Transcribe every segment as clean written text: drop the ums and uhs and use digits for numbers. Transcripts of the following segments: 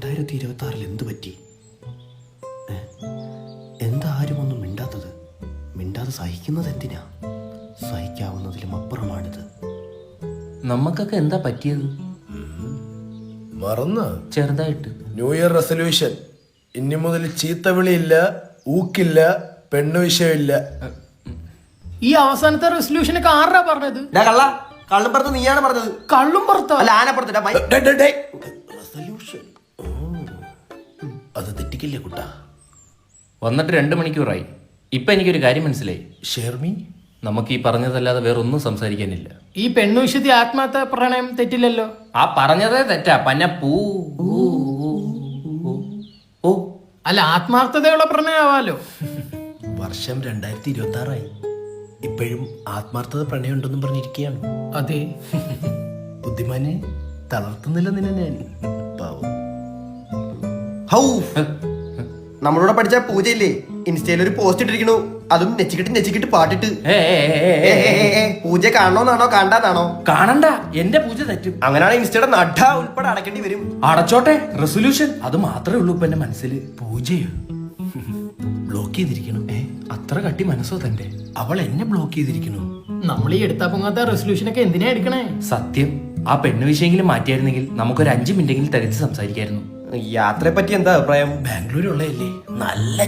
2026 എന്ത് പറ്റി? എന്താ ആരും ഒന്നും മിണ്ടാത്തത്? മിണ്ടാതെ സഹിക്കുന്നത് എന്തിനാ? സഹിക്കാവുന്നതിലും അപ്പുറമാണിത്. നമുക്കൊക്കെ എന്താ പറ്റിയത്? മറന്ന് ചെറുതായിട്ട്. New year resolution. ഇനി മുതൽ ചീത്തവിളിയില്ല, ഊക്കില്ല, പെണ്ണു വിഷയമില്ല. ഈ അവസാനത്തെ റെസൊല്യൂഷനൊക്കെ ആരാ പറഞ്ഞത്? കള്ളും പുറത്ത് നീയാണ് പറഞ്ഞത്. കള്ളും പുറത്തോ? അല്ല, ആനപ്പുറത്ത്. റെസൊല്യൂഷൻ അത് തെറ്റിക്കില്ലേ കുട്ടാ? വന്നിട്ട് 2 മണിക്കൂറായി. ഇപ്പൊ എനിക്കൊരു കാര്യം മനസ്സിലായി. ഷെർമി, നമുക്ക് ഈ പറഞ്ഞതല്ലാതെ വേറൊന്നും സംസാരിക്കാനില്ല. ഈ പെണ്ണു വിശുദ്ധി ആത്മാർത്ഥ പ്രണയം തെറ്റില്ലല്ലോ. ആ പറഞ്ഞതേ തെറ്റാ. പന്ന പൂ ഓ അല്ല, ആത്മാർത്ഥതയുള്ള പ്രണയം ആവാലോ. വർഷം 2026 ഇപ്പോഴും ആത്മാർത്ഥത പ്രണയം ഉണ്ടെന്നും പറഞ്ഞിരിക്കുകയാണ്. അതെ, ബുദ്ധിമാനെ തളർത്തുന്നില്ല നിന്നെ ഞാൻ. പാവം. ഹൗ നമ്മളോട് പഠിച്ച പൂജയില്ലേ, ഇൻസ്റ്റയിൽ ഒരു പോസ്റ്റ് ഇട്ടിരിക്കണു. അതും നെച്ചിക്കിട്ട് പാട്ടിട്ട്. പൂജ കാണണോന്നാണോ കണ്ടാന്നാണോ? കാണണ്ട, എന്റെ പൂജ തെറ്റും. അങ്ങനെയാണ് ഇൻസ്റ്റയുടെ നഡ ഉൾപ്പെടെ അടക്കേണ്ടി വരും. അടച്ചോട്ടെ. റെസൊല്യൂഷൻ അത് മാത്രമേ ഉള്ളൂ ഇപ്പൊ എന്റെ മനസ്സിൽ. പൂജയോ? ബ്ലോക്ക് ചെയ്തിരിക്കണു. അത്ര കട്ടി മനസ്സോ തന്റെ? അവൾ എന്നെ ബ്ലോക്ക് ചെയ്തിരിക്കണു. നമ്മൾ ഈ എടുത്താ പൊങ്ങാത്ത റെസൊല്യൂഷനൊക്കെ എന്തിനാ എടുക്കണേ? സത്യം, ആ പെണ്ണ് വിഷയെങ്കിലും മാറ്റിയായിരുന്നെങ്കിൽ നമുക്കൊരു 5 മിനിറ്റെങ്കിലും തിരിച്ച് സംസാരിക്കായിരുന്നു. യാത്രയെ പറ്റി എന്താ അഭിപ്രായം? ബാംഗ്ലൂരുള്ളതല്ലേ, നല്ല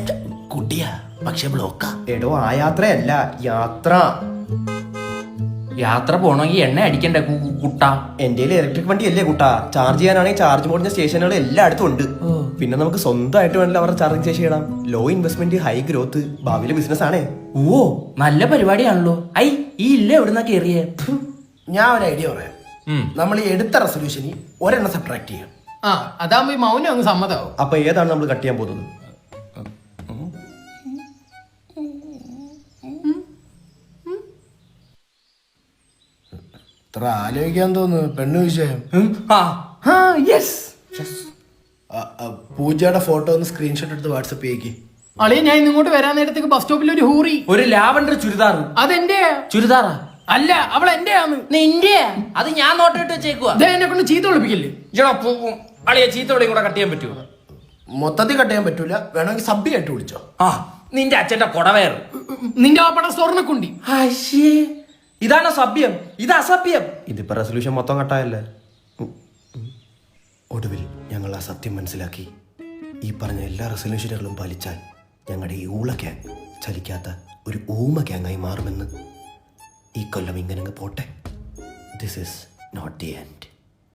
കുട്ടിയാ, പക്ഷെ ബ്ലോക്കാ. എടോ, ആ യാത്രയല്ല, യാത്ര. യാത്ര പോണെങ്കിൽ എണ്ണ അടിക്കണ്ട കുട്ടാ. എന്റെ ഇലക്ട്രിക് വണ്ടി അല്ലേ കുട്ടാ. ചാർജ് ചെയ്യാനാണെങ്കിൽ ചാർജ് പോടുന്ന സ്റ്റേഷനുകൾ എല്ലായിടത്തും ഉണ്ട്. പിന്നെ നമുക്ക് സ്വന്തമായിട്ട് വേണമല്ലോ അവരുടെ ചാർജിങ് സ്റ്റേഷൻ ഇടാം. ലോ ഇൻവെസ്റ്റ്മെന്റ്, ഹൈ ഗ്രോത്ത്, ഭാവിയിലെ ബിസിനസ് ആണേ. ഓ, നല്ല പരിപാടിയാണല്ലോ. ഈ ഇല്ല എവിടുന്നാ കേറിയേ? ഞാൻ ഒരു ഐഡിയ പറയാം. നമ്മൾ ഈ എടുത്ത റെസൊല്യൂഷന് ഒരെണ്ണം സബ്ട്രാക്ട് ചെയ്യാം. ആ, അതാകുമ്പോ ഈ മൗനം അങ്ങ് സമ്മതാവും. അപ്പൊ ഏതാണ് നമ്മൾ കട്ട് ചെയ്യാൻ പോകുന്നത്? ഇത്ര ആലോചിക്കാൻ തോന്നുന്നു. പെണ്ണു വിഷയം. പൂജയുടെ ഫോട്ടോ ഒന്ന് സ്ക്രീൻഷോട്ട് എടുത്ത് വാട്സപ്പ് ചെയ്യിക്ക്. അളിയ, ഞാൻ ഇങ്ങോട്ട് വരാൻ നേരത്തേക്ക് ബസ് സ്റ്റോപ്പിൽ ഒരു ഹൂറി. ഒരു ലാവണ്ടർ ചുരിദാർ. അതെന്റെ ചുരിദാറാ? അല്ല, അവൾ എന്റെ ആണ്. നിന്റെ? അത് ഞാൻ നോട്ടിട്ട് വെച്ചേക്കുവാ. എന്നെ കൊണ്ട് ചീത്ത വിളിപ്പിക്കില്ലേ? അളിയ ചീത്തോടെയും കൂടെ കട്ട് ചെയ്യാൻ പറ്റുമോ? മൊത്തത്തിൽ കട്ട് ചെയ്യാൻ പറ്റൂല. വേണമെങ്കിൽ സബ് ആയിട്ട് വിളിച്ചോ. നിന്റെ അച്ഛന്റെ കൊടവേർ. നിന്റെ വാപ്പട സ്വർണ്ണക്കുണ്ടി. ഇതാണോ സഭ്യം? ഇത് അസഭ്യം. ഇതിപ്പോ റെസൊല്യൂഷൻ മൊത്തം കട്ടായല്ലേ. ഒടുവിൽ ഞങ്ങൾ ആ സത്യം മനസ്സിലാക്കി. ഈ പറഞ്ഞ എല്ലാ റെസൊല്യൂഷനുകളും പാലിച്ചാൽ ഞങ്ങളുടെ ഈ ഊള ഗ്യാങ് ചലിക്കാത്ത ഒരു ഊമ ഗ്യാങ്ങായി മാറുമെന്ന്. ഈ കൊല്ലം ഇങ്ങനെ പോട്ടെ. This is not the end.